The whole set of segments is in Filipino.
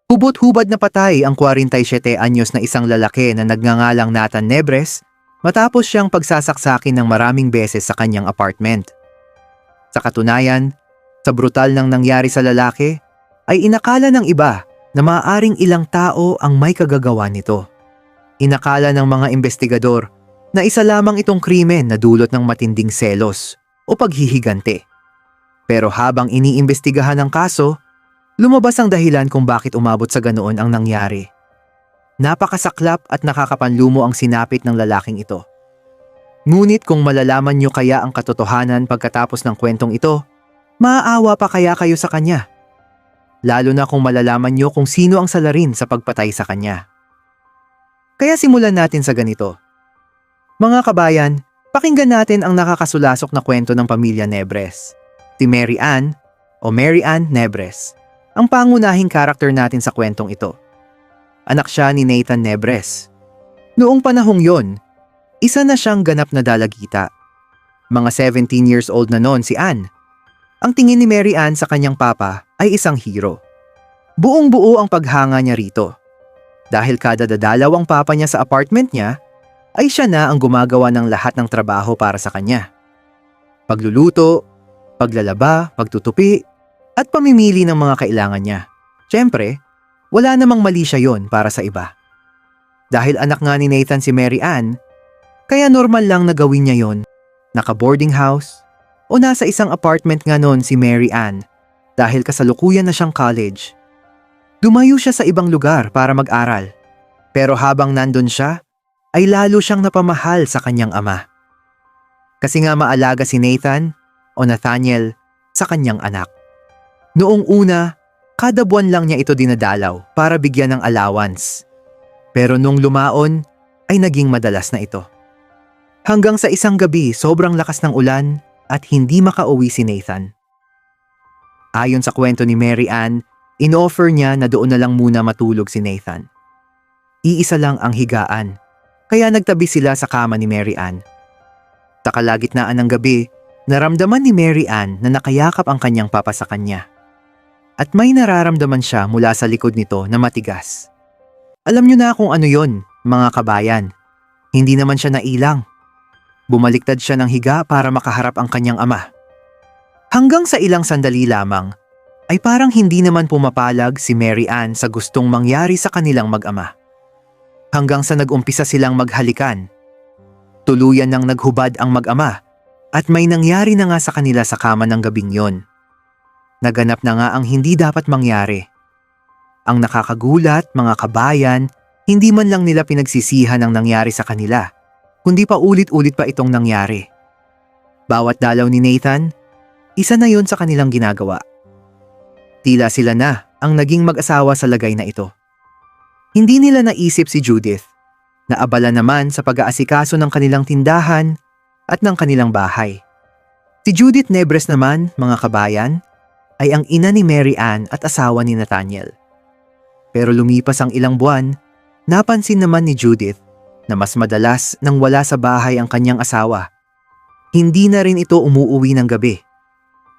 Hubot-hubad na patay ang 47 anyos na isang lalaki na nagngangalang Nathan Nebres matapos siyang pagsasaksakin ng maraming beses sa kanyang apartment. Sa katunayan, sa brutal nang nangyari sa lalaki, ay inakala ng iba na maaaring ilang tao ang may kagagawa nito. Inakala ng mga investigador na isa lamang itong krimen na dulot ng matinding selos o paghihigante. Pero habang iniimbestigahan ang kaso, lumabas ang dahilan kung bakit umabot sa ganoon ang nangyari. Napakasaklap at nakakapanlumo ang sinapit ng lalaking ito. Ngunit kung malalaman niyo kaya ang katotohanan pagkatapos ng kwentong ito, maaawa pa kaya kayo sa kanya? Lalo na kung malalaman niyo kung sino ang salarin sa pagpatay sa kanya. Kaya simulan natin sa ganito. Mga kabayan, pakinggan natin ang nakakasulasok na kwento ng pamilya Nebres. Si Mary Ann o Mary Ann Nebres, ang pangunahing karakter natin sa kwentong ito. Anak siya ni Nathan Nebres. Noong panahong yon, isa na siyang ganap na dalagita. Mga 17 years old na noon si Ann. Ang tingin ni Mary Ann sa kanyang papa ay isang hero. Buong-buo ang paghanga niya rito. Dahil kada dadalaw ang papa niya sa apartment niya, ay siya na ang gumagawa ng lahat ng trabaho para sa kanya. Pagluluto, paglalaba, pagtutupi, at pamimili ng mga kailangan niya. Siyempre, wala namang mali siya yon para sa iba. Dahil anak nga ni Nathan si Mary Ann, kaya normal lang na gawin niya yon. Naka-boarding house, o nasa isang apartment nga noon si Mary Ann dahil kasalukuyan na siyang college. Dumayo siya sa ibang lugar para mag-aral. Pero habang nandun siya, ay lalo siyang napamahal sa kanyang ama. Kasi nga maalaga si Nathan o Nathaniel sa kanyang anak. Noong una, kada buwan lang niya ito dinadalaw para bigyan ng allowance. Pero nung lumaon, ay naging madalas na ito. Hanggang sa isang gabi sobrang lakas ng ulan at hindi makauwi si Nathan. Ayon sa kwento ni Mary Ann, in-offer niya na doon na lang muna matulog si Nathan. Iisa lang ang higaan, kaya nagtabi sila sa kama ni Mary Ann. Sa kalagitnaan ng gabi, naramdaman ni Mary Ann na nakayakap ang kanyang papa sa kanya. At may nararamdaman siya mula sa likod nito na matigas. Alam niyo na kung ano yon, mga kabayan. Hindi naman siya nailang. Bumaliktad siya ng higa para makaharap ang kanyang ama. Hanggang sa ilang sandali lamang, ay parang hindi naman pumapalag si Mary Ann sa gustong mangyari sa kanilang mag-ama. Hanggang sa nag-umpisa silang maghalikan. Tuluyan nang naghubad ang mag-ama at may nangyari na nga sa kanila sa kama ng gabing yon. Naganap na nga ang hindi dapat mangyari. Ang nakakagulat, mga kabayan, hindi man lang nila pinagsisihan ang nangyari sa kanila, kundi pa ulit-ulit pa itong nangyari. Bawat dalaw ni Nathan, isa na yon sa kanilang ginagawa. Tila sila na ang naging mag-asawa sa lagay na ito. Hindi nila naisip si Judith, na abala naman sa pag-aasikaso ng kanilang tindahan at ng kanilang bahay. Si Judith Nebres naman, mga kabayan, ay ang ina ni Mary Ann at asawa ni Nathaniel. Pero lumipas ang ilang buwan, napansin naman ni Judith na mas madalas nang wala sa bahay ang kanyang asawa. Hindi na rin ito umuuwi ng gabi.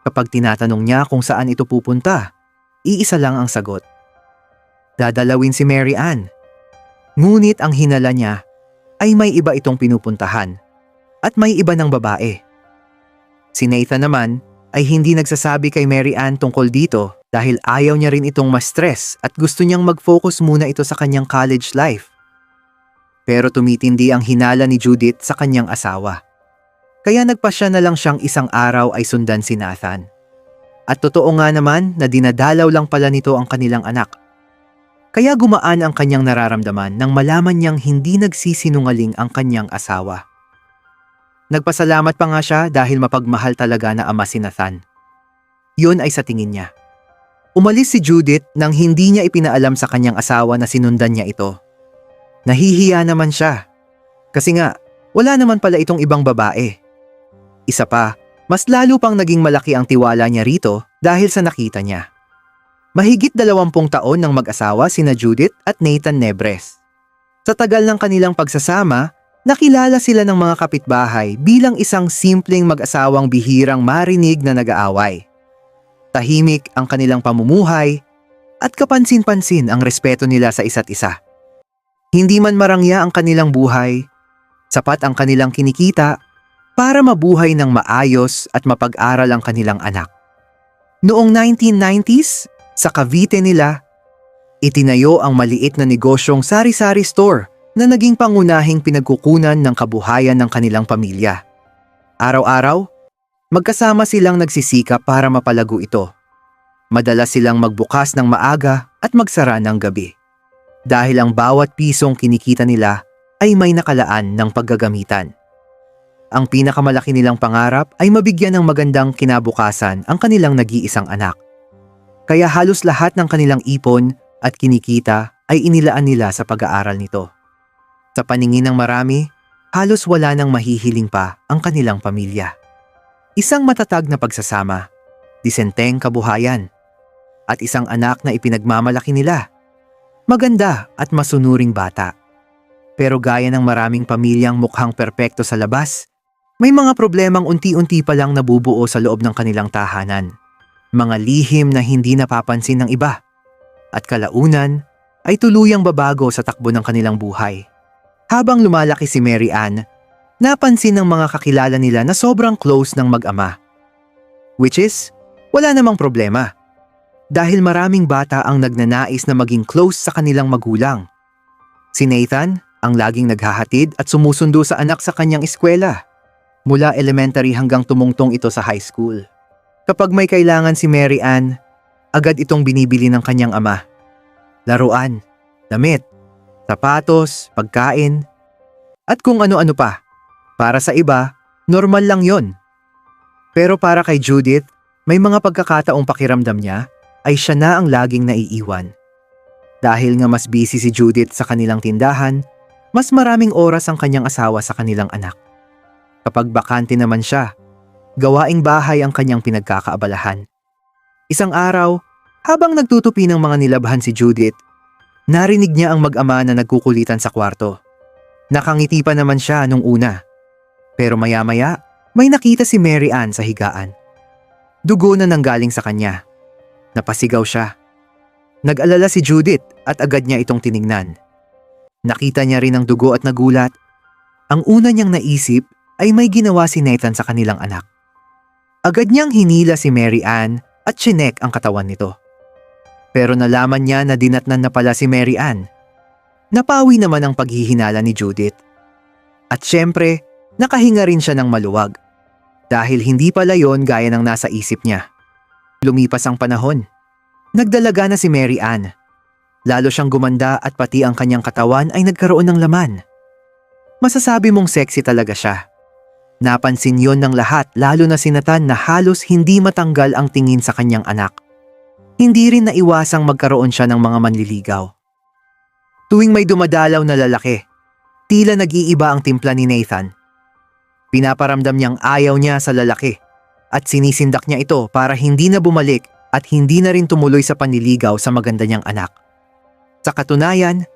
Kapag tinatanong niya kung saan ito pupunta, iisa lang ang sagot. Dadalawin si Mary Ann. Ngunit ang hinala niya ay may iba itong pinupuntahan at may iba ng babae. Si Nathan naman ay hindi nagsasabi kay Mary Ann tungkol dito dahil ayaw niya rin itong ma-stress at gusto niyang mag-focus muna ito sa kanyang college life. Pero tumitindi ang hinala ni Judith sa kanyang asawa. Kaya nagpasya na lang siyang isang araw ay sundan si Nathan. At totoo nga naman na dinadalaw lang pala nito ang kanilang anak. Kaya gumaan ang kanyang nararamdaman nang malaman niyang hindi nagsisinungaling ang kanyang asawa. Nagpasalamat pa nga siya dahil mapagmahal talaga na ama si Nathan. Yun ay sa tingin niya. Umalis si Judith nang hindi niya ipinaalam sa kanyang asawa na sinundan niya ito. Nahihiya naman siya. Kasi nga, wala naman pala itong ibang babae. Isa pa, mas lalo pang naging malaki ang tiwala niya rito dahil sa nakita niya. Mahigit 20 taon ng mag-asawa sina Judith at Nathan Nebres. Sa tagal ng kanilang pagsasama, nakilala sila ng mga kapitbahay bilang isang simpleng mag-asawang bihirang marinig na nag-aaway. Tahimik ang kanilang pamumuhay, at kapansin-pansin ang respeto nila sa isa't isa. Hindi man marangya ang kanilang buhay, sapat ang kanilang kinikita para mabuhay ng maayos at mapag-aral ang kanilang anak. Noong 1990s, sa Cavite nila, itinayo ang maliit na negosyong sari-sari store na naging pangunahing pinagkukunan ng kabuhayan ng kanilang pamilya. Araw-araw, magkasama silang nagsisikap para mapalago ito. Madalas silang magbukas ng maaga at magsara ng gabi. Dahil ang bawat pisong kinikita nila ay may nakalaan ng paggagamitan. Ang pinakamalaki nilang pangarap ay mabigyan ng magandang kinabukasan ang kanilang nag-iisang anak. Kaya halos lahat ng kanilang ipon at kinikita ay inilaan nila sa pag-aaral nito. Sa paningin ng marami, halos wala nang mahihiling pa ang kanilang pamilya. Isang matatag na pagsasama, disenteng kabuhayan, at isang anak na ipinagmamalaki nila. Maganda at masunuring bata. Pero gaya ng maraming pamilyang mukhang perpekto sa labas, may mga problemang unti-unti pa lang nabubuo sa loob ng kanilang tahanan. Mga lihim na hindi napapansin ng iba. At kalaunan ay tuluyang babago sa takbo ng kanilang buhay. Habang lumalaki si Mary Ann, napansin ng mga kakilala nila na sobrang close ng mag-ama. Which is, wala namang problema. Dahil maraming bata ang nagnanais na maging close sa kanilang magulang. Si Nathan ang laging naghahatid at sumusundo sa anak sa kanyang eskwela. Mula elementary hanggang tumungtong ito sa high school. Kapag may kailangan si Mary Ann, agad itong binibili ng kanyang ama. Laruan, damit, sapatos, pagkain, at kung ano-ano pa. Para sa iba, normal lang yon. Pero para kay Judith, may mga pagkakataong pakiramdam niya ay siya na ang laging naiiwan. Dahil nga mas busy si Judith sa kanilang tindahan, mas maraming oras ang kanyang asawa sa kanilang anak. Kapag bakante naman siya, gawaing bahay ang kanyang pinagkakaabalahan. Isang araw, habang nagtutupi ng mga nilabhan si Judith, narinig niya ang mag-ama na nagkukulitan sa kwarto. Nakangiti pa naman siya nung una. Pero maya-maya, may nakita si Mary Ann sa higaan. Dugo na nanggaling sa kanya. Napasigaw siya. Nag-alala si Judith at agad niya itong tiningnan. Nakita niya rin ang dugo at nagulat. Ang una niyang naisip ay may ginawa si Nathan sa kanilang anak. Agad niyang hinila si Mary Ann at chinek ang katawan nito. Pero nalaman niya na dinatnan na pala si Mary Ann. Napawi naman ang paghihinala ni Judith. At syempre, nakahinga rin siya ng maluwag. Dahil hindi pala yon gaya ng nasa isip niya. Lumipas ang panahon. Nagdalaga na si Mary Ann. Lalo siyang gumanda at pati ang kanyang katawan ay nagkaroon ng laman. Masasabi mong sexy talaga siya. Napansin yon ng lahat lalo na si Nathan na halos hindi matanggal ang tingin sa kanyang anak. Hindi rin naiwasang magkaroon siya ng mga manliligaw. Tuwing may dumadalaw na lalaki, tila nag-iiba ang timpla ni Nathan. Pinaparamdam niyang ayaw niya sa lalaki at sinisindak niya ito para hindi na bumalik at hindi na rin tumuloy sa panliligaw sa maganda niyang anak. Sa katunayan,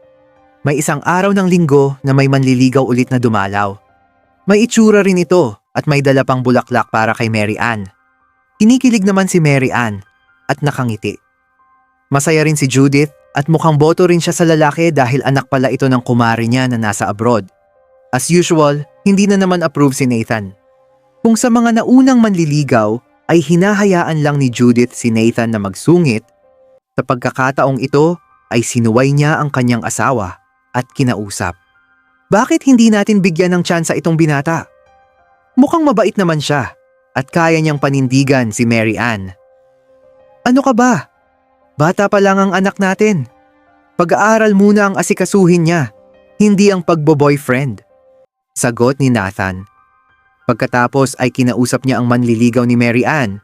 may isang araw ng linggo na may manliligaw ulit na dumalaw. May itsura rin ito at may dala pang bulaklak para kay Mary Ann. Kinikilig naman si Mary Ann at nakangiti. Masaya rin si Judith at mukhang boto rin siya sa lalaki dahil anak pala ito ng kumare niya na nasa abroad. As usual, hindi na naman approve si Nathan. Kung sa mga naunang manliligaw ay hinahayaan lang ni Judith si Nathan na magsungit, sa pagkakataong ito ay sinuway niya ang kanyang asawa at kinausap. Bakit hindi natin bigyan ng tsansa itong binata? Mukhang mabait naman siya at kaya niyang panindigan si Mary Ann. Ano ka ba? Bata pa lang ang anak natin. Pag-aaral muna ang asikasuhin niya, hindi ang pagbo-boyfriend. Sagot ni Nathan. Pagkatapos ay kinausap niya ang manliligaw ni Mary Ann.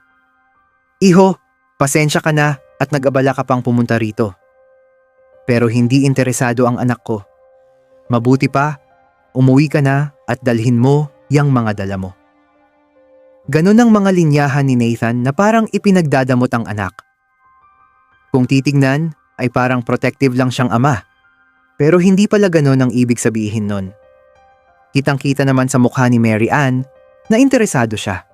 Iho, pasensya ka na at nag-abala ka pang pumunta rito. Pero hindi interesado ang anak ko. Mabuti pa, umuwi ka na at dalhin mo yang mga dala mo. Ganon ang mga linyahan ni Nathan na parang ipinagdadamot ang anak. Kung titignan ay parang protective lang siyang ama. Pero hindi pala ganon ang ibig sabihin nun. Kitang-kita naman sa mukha ni Mary Ann na interesado siya.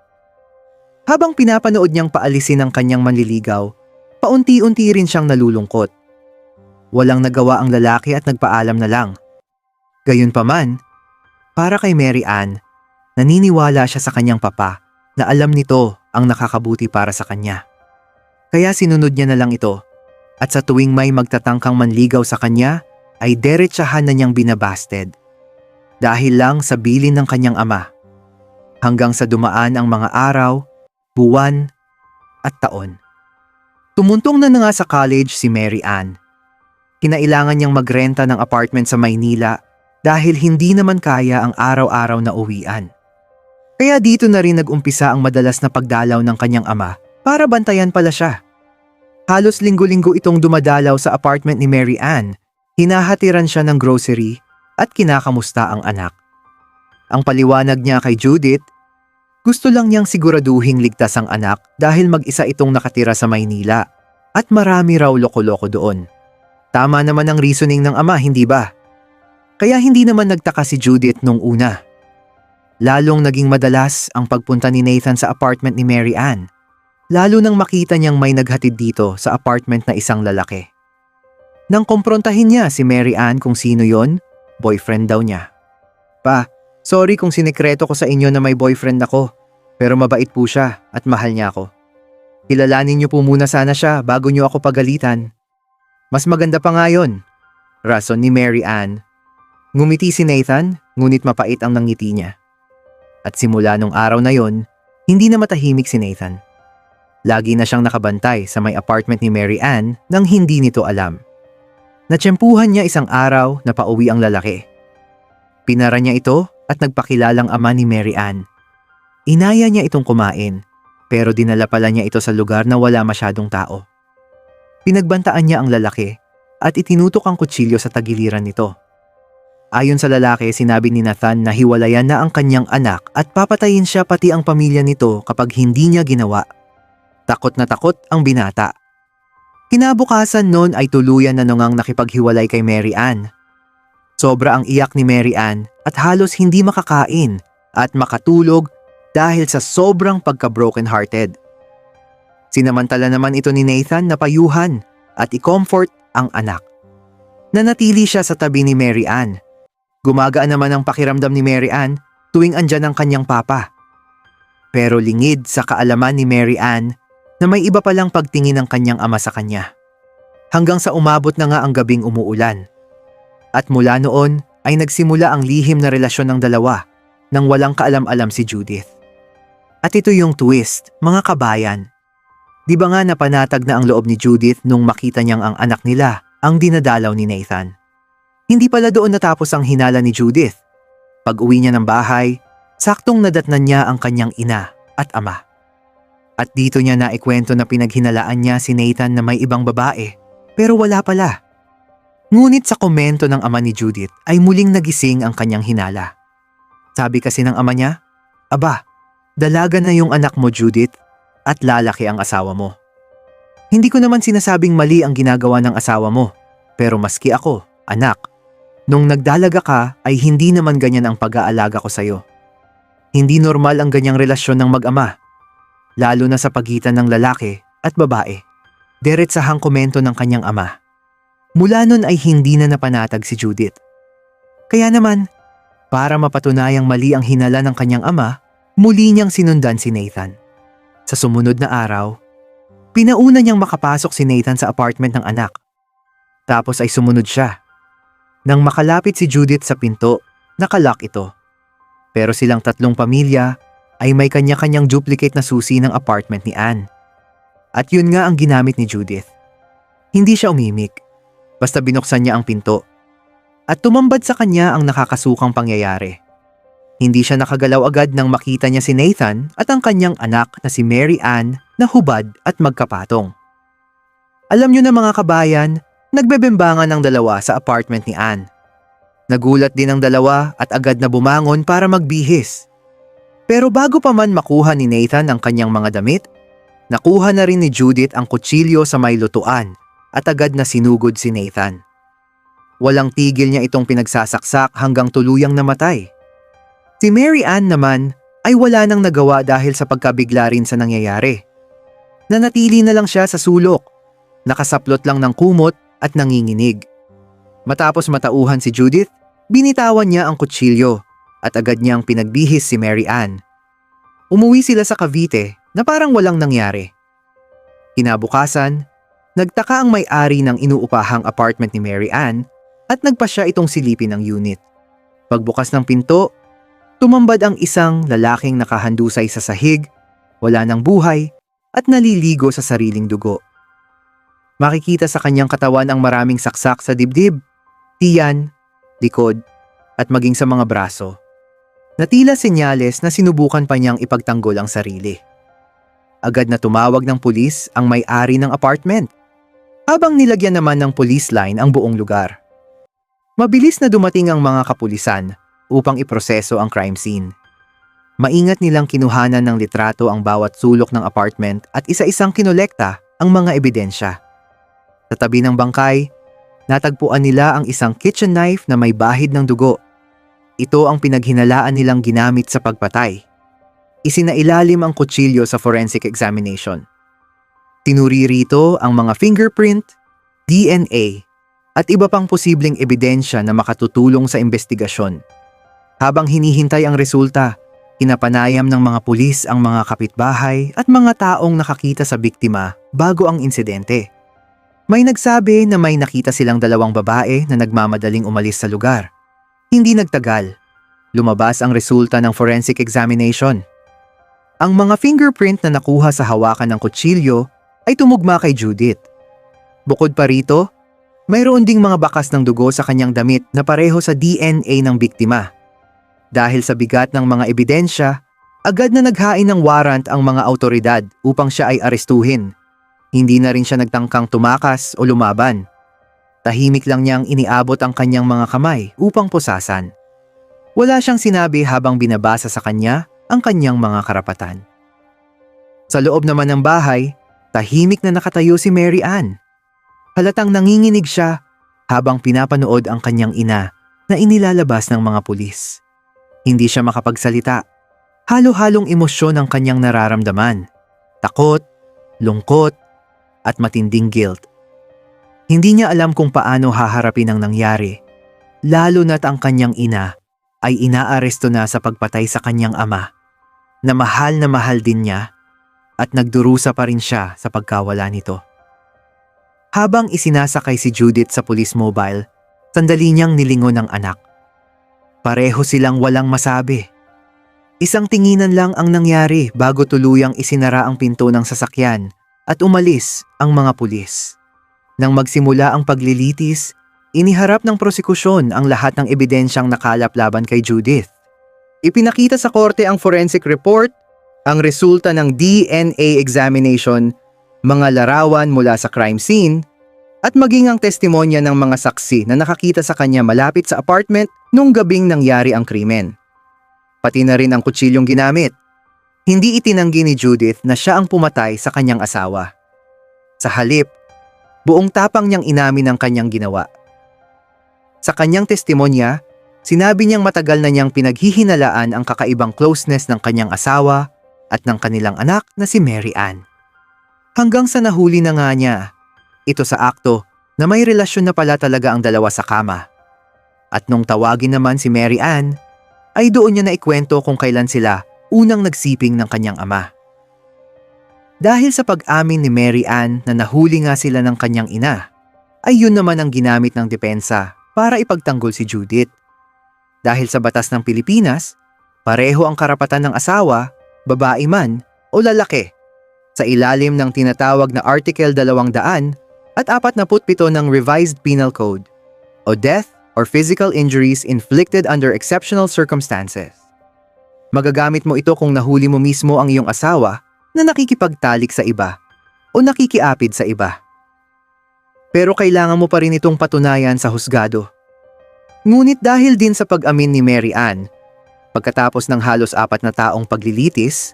Habang pinapanood niyang paalisin ang kanyang manliligaw, paunti-unti rin siyang nalulungkot. Walang nagawa ang lalaki at nagpaalam na lang. Gayunpaman, para kay Mary Ann, naniniwala siya sa kanyang papa na alam nito ang nakakabuti para sa kanya. Kaya sinunod niya na lang ito at sa tuwing may magtatangkang manligaw sa kanya ay deretsahan na niyang binabasted. Dahil lang sa bilin ng kanyang ama. Hanggang sa dumaan ang mga araw, buwan at taon. Tumuntong na nga sa college si Mary Ann. Kinailangan niyang magrenta ng apartment sa Maynila dahil hindi naman kaya ang araw-araw na uwian. Kaya dito na rin nag-umpisa ang madalas na pagdalaw ng kanyang ama para bantayan pala siya. Halos linggo-linggo itong dumadalaw sa apartment ni Mary Ann. Hinahatiran siya ng grocery at kinakamusta ang anak. Ang paliwanag niya kay Judith, gusto lang niyang siguraduhing ligtas ang anak dahil mag-isa itong nakatira sa Maynila at marami raw loko-loko doon. Tama naman ang reasoning ng ama, hindi ba? Kaya hindi naman nagtaka si Judith nung una. Lalong naging madalas ang pagpunta ni Nathan sa apartment ni Mary Ann, lalo nang makita niyang may naghatid dito sa apartment na isang lalaki. Nang kumprontahin niya si Mary Ann kung sino yon, boyfriend daw niya. Pa, sorry kung sinekreto ko sa inyo na may boyfriend ako, pero mabait po siya at mahal niya ako. Kilalanin niyo po muna sana siya bago niyo ako pagalitan. Mas maganda pa nga yun, rason ni Mary Ann. Ngumiti si Nathan, ngunit mapait ang nangiti niya. At simula nung araw na yon, hindi na matahimik si Nathan. Lagi na siyang nakabantay sa may apartment ni Mary Ann nang hindi nito alam. Natsyempuhan niya isang araw na pauwi ang lalaki. Pinara niya ito at nagpakilalang ama ni Mary Ann. Inaya niya itong kumain, pero dinala pala niya ito sa lugar na wala masyadong tao. Pinagbantaan niya ang lalaki at itinutok ang kutsilyo sa tagiliran nito. Ayon sa lalaki, sinabi ni Nathan na hiwalayan na ang kanyang anak at papatayin siya pati ang pamilya nito kapag hindi niya ginawa. Takot na takot ang binata. Kinabukasan noon ay tuluyan na nungang nakipaghiwalay kay Mary Ann. Sobra ang iyak ni Mary Ann at halos hindi makakain at makatulog dahil sa sobrang pagka-broken hearted. Sinamantala naman ito ni Nathan na payuhan at i-comfort ang anak. Nanatili siya sa tabi ni Mary Ann. Gumagaan naman ang pakiramdam ni Mary Ann tuwing andyan ang kanyang papa. Pero lingid sa kaalaman ni Mary Ann na may iba palang pagtingin ng kanyang ama sa kanya. Hanggang sa umabot na nga ang gabing umuulan. At mula noon ay nagsimula ang lihim na relasyon ng dalawa nang walang kaalam-alam si Judith. At ito yung twist, mga kabayan. Di ba nga napanatag na ang loob ni Judith nung makita niyang ang anak nila ang dinadalaw ni Nathan? Hindi pala doon natapos ang hinala ni Judith. Pag-uwi niya ng bahay, saktong nadatnan niya ang kanyang ina at ama. At dito niya naikwento na pinaghinalaan niya si Nathan na may ibang babae, pero wala pala. Ngunit sa komento ng ama ni Judith ay muling nagising ang kanyang hinala. Sabi kasi ng ama niya, "Aba, dalaga na yung anak mo, Judith, at lalaki ang asawa mo." Hindi ko naman sinasabing mali ang ginagawa ng asawa mo, pero maski ako, anak, nung nagdalaga ka ay hindi naman ganyan ang pag-aalaga ko sa'yo. Hindi normal ang ganyang relasyon ng mag-ama, lalo na sa pagitan ng lalaki at babae. Diretsahang komento ng kanyang ama. Mula nun ay hindi na napanatag si Judith. Kaya naman, para mapatunayang mali ang hinala ng kanyang ama, muli niyang sinundan si Nathan. Sa sumunod na araw, pinauna niyang makapasok si Nathan sa apartment ng anak. Tapos ay sumunod siya. Nang makalapit si Judith sa pinto, nakalock ito. Pero silang tatlong pamilya ay may kanya-kanyang duplicate na susi ng apartment ni Ann. At yun nga ang ginamit ni Judith. Hindi siya umimik, basta binuksan niya ang pinto. At tumambad sa kanya ang nakakasukang pangyayari. Hindi siya nakagalaw agad nang makita niya si Nathan at ang kanyang anak na si Mary Ann na hubad at magkapatong. Alam niyo na mga kabayan, nagbebembangan ang dalawa sa apartment ni Ann. Nagulat din ang dalawa at agad na bumangon para magbihis. Pero bago pa man makuha ni Nathan ang kanyang mga damit, nakuha na rin ni Judith ang kutsilyo sa may lutuan at agad na sinugod si Nathan. Walang tigil niya itong pinagsasaksak hanggang tuluyang namatay. Si Mary Ann naman ay wala nang nagawa dahil sa pagkabigla rin sa nangyayari. Nanatili na lang siya sa sulok nakasaplot lang ng kumot at nanginginig. Matapos matauhan si Judith, binitawan niya ang kutsilyo at agad niyang pinagbihis si Mary Ann. Umuwi sila sa Cavite na parang walang nangyari. Kinabukasan, nagtaka ang may-ari ng inuupahang apartment ni Mary Ann at nagpa siya itong silipin ng unit. Pagbukas ng pinto, tumambad ang isang lalaking nakahandusay sa sahig, wala ng buhay at naliligo sa sariling dugo. Makikita sa kanyang katawan ang maraming saksak sa dibdib, tiyan, likod at maging sa mga braso. Na tila senyales na sinubukan pa niyang ipagtanggol ang sarili. Agad na tumawag ng pulis ang may-ari ng apartment, habang nilagyan naman ng police line ang buong lugar. Mabilis na dumating ang mga kapulisan upang iproseso ang crime scene. Maingat nilang kinuhanan ng litrato ang bawat sulok ng apartment at isa-isang kinolekta ang mga ebidensya. Sa tabi ng bangkay, natagpuan nila ang isang kitchen knife na may bahid ng dugo. Ito ang pinaghinalaan nilang ginamit sa pagpatay. Isinailalim ang kutsilyo sa forensic examination. Tinuri rito ang mga fingerprint, DNA, at iba pang posibleng ebidensya na makatutulong sa investigasyon. Habang hinihintay ang resulta, pinapanayam ng mga pulis ang mga kapitbahay at mga taong nakakita sa biktima bago ang insidente. May nagsabi na may nakita silang dalawang babae na nagmamadaling umalis sa lugar. Hindi nagtagal, lumabas ang resulta ng forensic examination. Ang mga fingerprint na nakuha sa hawakan ng kutsilyo ay tumugma kay Judith. Bukod pa rito, mayroon ding mga bakas ng dugo sa kanyang damit na pareho sa DNA ng biktima. Dahil sa bigat ng mga ebidensya, agad na naghain ng warrant ang mga awtoridad upang siya ay arestuhin. Hindi na rin siya nagtangkang tumakas o lumaban. Tahimik lang niyang iniabot ang kanyang mga kamay upang pusasan. Wala siyang sinabi habang binabasa sa kanya ang kanyang mga karapatan. Sa loob naman ng bahay, tahimik na nakatayo si Mary Ann. Halatang nanginginig siya habang pinapanood ang kanyang ina na inilalabas ng mga pulis. Hindi siya makapagsalita. Halo-halong emosyon ang kanyang nararamdaman. Takot, lungkot, at matinding guilt. Hindi niya alam kung paano haharapin ang nangyari, lalo na't ang kanyang ina ay inaaresto na sa pagpatay sa kanyang ama, na mahal din niya at nagdurusa pa rin siya sa pagkawala nito. Habang isinasakay si Judith sa police mobile, sandali niyang nilingon ang anak. Pareho silang walang masabi. Isang tinginan lang ang nangyari bago tuluyang isinara ang pinto ng sasakyan at umalis ang mga pulis. Nang magsimula ang paglilitis, iniharap ng prosekusyon ang lahat ng ebidensyang nakalap laban kay Judith. Ipinakita sa korte ang forensic report, ang resulta ng DNA examination, mga larawan mula sa crime scene, at maging ang testimonya ng mga saksi na nakakita sa kanya malapit sa apartment nung gabing nangyari ang krimen. Pati na rin ang kutsilyong ginamit. Hindi itinanggi ni Judith na siya ang pumatay sa kanyang asawa. Sa halip, buong tapang niyang inamin ang kanyang ginawa. Sa kanyang testimonya, sinabi niyang matagal na niyang pinaghihinalaan ang kakaibang closeness ng kanyang asawa at ng kanilang anak na si Mary Ann. Hanggang sa nahuli na nga niya, ito sa akto na may relasyon na pala talaga ang dalawa sa kama. At nung tawagin naman si Mary Ann, ay doon niya na ikwento kung kailan sila unang nagsiping ng kanyang ama. Dahil sa pag-amin ni Mary Ann na nahuli nga sila ng kanyang ina, ay yun naman ang ginamit ng depensa para ipagtanggol si Judith. Dahil sa batas ng Pilipinas, pareho ang karapatan ng asawa, babae man o lalaki, sa ilalim ng tinatawag na Article 200 at 47 ng Revised Penal Code, o death or physical injuries inflicted under exceptional circumstances. Magagamit mo ito kung nahuli mo mismo ang iyong asawa na nakikipagtalik sa iba o nakikiapid sa iba. Pero kailangan mo pa rin itong patunayan sa husgado. Ngunit dahil din sa pag-amin ni Mary Ann, pagkatapos ng halos 4 na taong paglilitis,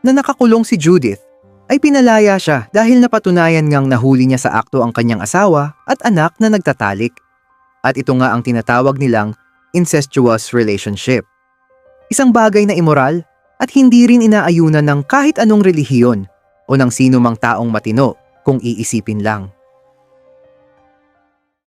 na nakakulong si Judith, ay pinalaya siya dahil napatunayan ngang nahuli niya sa akto ang kanyang asawa at anak na nagtatalik. At ito nga ang tinatawag nilang incestuous relationship. Isang bagay na immoral at hindi rin inaayunan ng kahit anong relihiyon o ng sino mang taong matino kung iisipin lang.